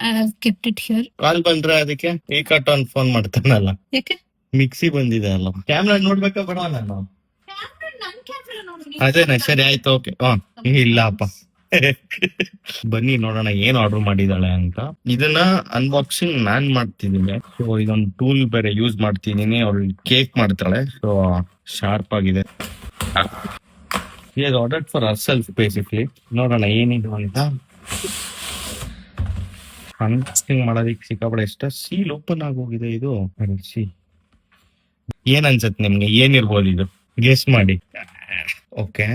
I have kept it here. ಕಾಲ್ ಬಂದ್ರೆ ಅದಕ್ಕೆ ಈ ಕಟ್ ಆನ್ ಫೋನ್ ಮಾಡ್ತಾನಲ್ಲ. ಯಾಕೆ? ಮಿಕ್ಸಿ ಬಂದಿದೆ ಅಲ್ಲ, ಕ್ಯಾಮ್ರಾ ನೋಡ್ಬೇಕಾ ಬೇಡ ನಾನು? ನನ್ ಕ್ಯಾಮ್ರಾ ನೋಡಿ. ಅದೇನಾ, ಸರಿ ಆಯ್ತು, ಓಕೆ. ಇಲ್ಲಪ್ಪ. ಬನ್ನಿ ನೋಡೋಣ ಏನ್ ಆರ್ಡರ್ ಮಾಡಿದಾಳೆ ಅಂತ. ಇದನ್ನ ಅನ್ಬಾಕ್ಸಿಂಗ್ ನಾನ್ ಮಾಡ್ತಿದ್ದೀನಿ. ಸೊ ಇದೊಂದು ಟೂಲ್ ಬೇರೆ ಯೂಸ್ ಮಾಡ್ತಿದ್ದೀನಿ. ಅವಳು ಕೇಕ್ ಮಾಡ್ತಾಳೆ, ಸೊ ಶಾರ್ಪ್ ಆಗಿದೆ. Order for our self basically. ನೋಡೋಣ ಏನಿದು ಅಂತ. ಅನ್ಬಾಕ್ಸಿಂಗ್ ಮಾಡೋದಿಕ್ಕೆ ಸಿಕ್ಕಾಪಡೆ ಇಷ್ಟ. ಸೀಲ್ ಓಪನ್ ಆಗೋಗಿದೆ ಇದು. ಏನ್ ಅನ್ಸತ್ ನಿಮ್ಗೆ? ಏನಿರ್ಬೋದು ಇದು? ಗೆಸ್ ಮಾಡಿ. ಓಕೆ,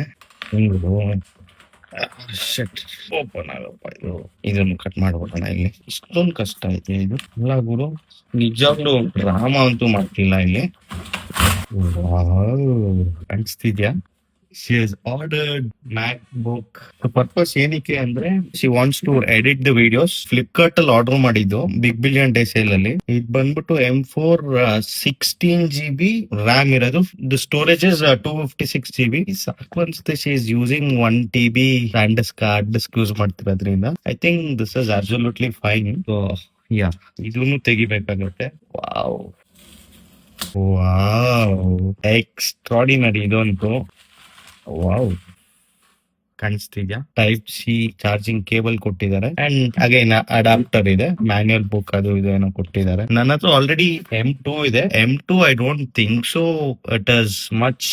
ಓಪನ್ ಆಗಪ್ಪ ಇದು. ಇದನ್ನು ಕಟ್ ಮಾಡ್ಬೋದಣ್ಣ ಇಲ್ಲಿ? ಇಷ್ಟೊಂದು ಕಷ್ಟ ಐತೆ ಇದು ಎಲ್ಲ ಗುರು. ನಿಜವಾಗ್ಲೂ ಡ್ರಾಮಾ ಅಂತೂ ಮಾಡ್ತಿಲ್ಲ ಇಲ್ಲಿ. ಅನ್ಸ್ತಿದ್ಯಾ? She has ordered MacBook. The purpose ಏನಕ್ಕೆ ಅಂದ್ರೆ she wants to edit the videos. Flipkart ಅಲ್ಲಿ ಆರ್ಡರ್ ಮಾಡಿದ್ದು ಬಿಗ್ ಬಿಲಿಯನ್ ಡೇ ಸೇಲ್ ಅಲ್ಲಿ. ಇದು ಬಂದ್ಬಿಟ್ಟು M4 16GB RAM ಇರೋದು. The storage is 256GB. ಸಾಕು ಅನ್ಸುತ್ತೆ. She is using 1TB SanDisk hard disk use ಮಾಡ್ತಿರೋದ್ರಿಂದ I think this is absolutely fine. So yeah, ಇದನ್ನು ತೆಗಿಬೇಕಾಗುತ್ತೆ. ವಾವ್, ಎಕ್ಸ್ಟ್ರಾರ್ಡಿನರಿ ಇದಂತೂ. ವಾವ್, ಕಾಣಿಸ್ತಿದ್ಯಾ? ಟೈಪ್ ಸಿ ಚಾರ್ಜಿಂಗ್ ಕೇಬಲ್ ಕೊಟ್ಟಿದ್ದಾರೆ. ಅಂಡ್ ಅಗೈನ್ ಅಡಾಪ್ಟರ್ ಇದೆ. ಮ್ಯಾನ್ಯುಯಲ್ ಬುಕ್ ಅದು ಇದು ಏನೋ ಕೊಟ್ಟಿದ್ದಾರೆ. ನನ್ನ ಹತ್ರ ಆಲ್ರೆಡಿ M2 ಇದೆ. M2 I don't think so it is much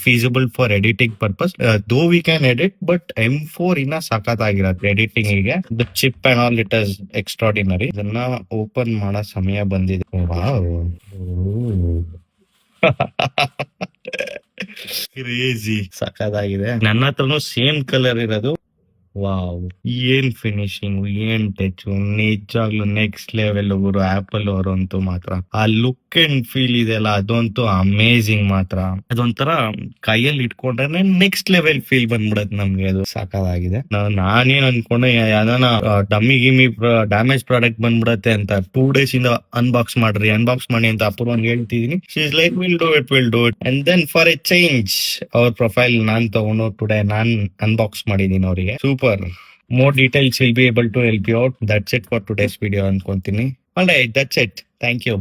feasible for editing purpose. ದೋ we can edit, but M4 ಇನ್ನ ಸಖತ್ತಾಗಿರತ್ತೆ ಎಡಿಟಿಂಗ್ ಗೆ. The chip and all it is extraordinary. ಇದನ್ನ ಓಪನ್ ಮಾಡೋ ಸಮಯ ಬಂದಿದೆ. ವಾವ್, ಕ್ರೇಜಿ, ಸಖತ್ತಾಗಿದೆ. ನನ್ನ ಹತ್ರನು ಸೇಮ್ ಕಲರ್ ಇರೋದು. ವಾವ್, ಏನ್ ಫಿನಿಶಿಂಗ್, ಏನ್ ಟಚ್, ನಿಜವಾಗ್ಲು ನೆಕ್ಸ್ಟ್ ಲೆವೆಲ್ ಗುರು. ಆಪಲ್ ಅವರಂತೂ ಮಾತ್ರ ಆ ಲುಕ್ ಅಂಡ್ ಫೀಲ್ ಇದೆಲ್ಲ ಅದಂತೂ ಅಮೇಜಿಂಗ್ ಮಾತ್ರ. ಅದೊಂಥರ ಕೈಯಲ್ಲಿ ಇಟ್ಕೊಂಡ್ರೆ ನೆಕ್ಸ್ಟ್ ಲೆವೆಲ್ ಫೀಲ್ ಬಂದ್ಬಿಡತ್ ನಮ್ಗೆ. ಅದು ಸಾಕಾಗಿದೆ. ನಾನೇನ್ ಅನ್ಕೊಂಡೆ ಯಾವ್ದಾನ ಡಮ್ಮಿ ಗಿಮ್ಮಿ ಡ್ಯಾಮೇಜ್ ಪ್ರಾಡಕ್ಟ್ ಬಂದ್ಬಿಡತ್ತೆ ಅಂತ 2 days ಇಂದ ಅನ್ಬಾಕ್ಸ್ ಮಾಡಿ ಅಂತ ಅಪೂರ್ವ ಹೇಳ್ತಿದೀನಿ. She is like will do it. And then for a change ಅವ್ರ ಪ್ರೊಫೈಲ್ ನಾನ್ ತಗೊಂಡು ಟುಡೇ ನಾನ್ ಅನ್ಬಾಕ್ಸ್ ಮಾಡಿದೀನಿ ಅವರಿಗೆ. Super. More details will be able to help you out. That's it for today's video ಅನ್ಕೊಂತೀನಿ. Alright, that's it. Thank you.